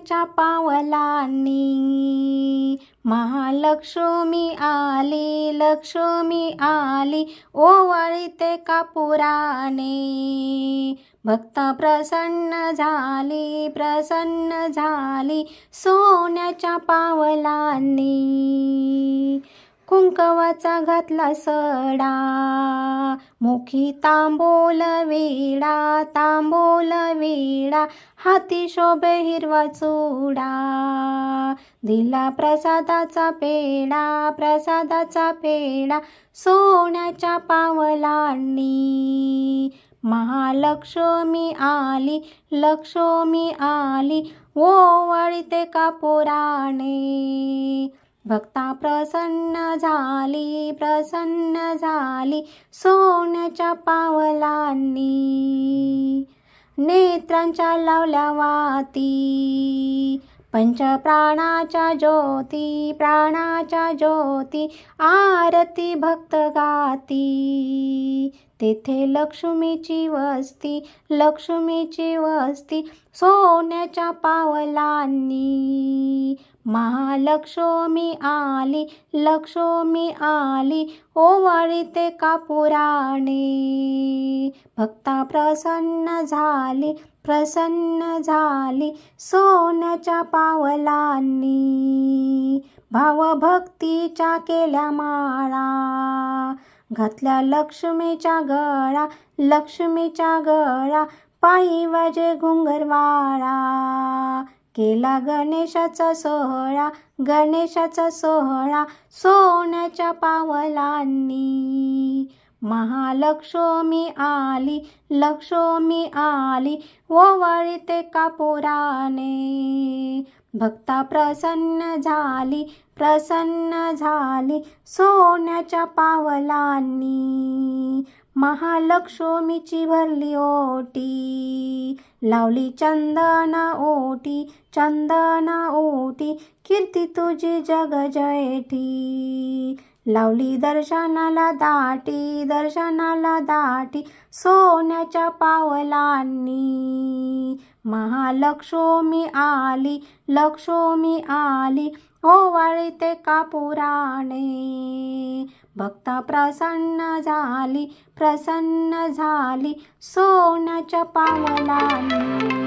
सोन्याच्या पावलांनी महालक्ष्मी आली, लक्ष्मी आली, ओवाळीते कापुराने। भक्त प्रसन्न झाली सोन्याच्या पावलांनी। कुंकवाचा घातला सडा, मुखी तांबूल विडा, हाती शोभे हिरवा चुडा। दिला प्रसादाचा पेढा सोन्याच्या पावलांनी। महालक्ष्मी आली, लक्ष्मी आली, ओवाळीते कापुराने। भक्ता प्रसन्न झाली सोन्याच्या पावलांनी। नेत्रांच्या लावल्या वाती, पंचप्राणाच्या ज्योती, आरती भक्त गाती। तेथे लक्ष्मीची वस्ती सोन्याच्या पावलांनी। महालक्ष्मी आली, लक्ष्मी आली, ओवाळीते कापुराने। भक्ता प्रसन्न झाली सोन्याच्या पावलांनी। भावभक्तीच्या केल्या माळा, घातल्या लक्ष्मीच्या गळा, पायी वाजे घुंगरवाळा। केला गणेशाचा सोहळा सोन्याच्या पावलांनी। महालक्ष्मी आली, लक्ष्मी आली, ओवाळीते कापुराने। भक्ता प्रसन्न झाली सोन्याच्या पावलांनी। महालक्ष्मीची भरली ओटी, लावली चंदन ओटी, कीर्ती तुझी जग जेठी। लावली दर्शनाला दाटी सोन्याच्या पावलांनी। महालक्ष्मी आली, लक्ष्मी आली, ओवाळीते कापुराने। भक्ता प्रसन्न झाली सोन्याच्या पावलांनी।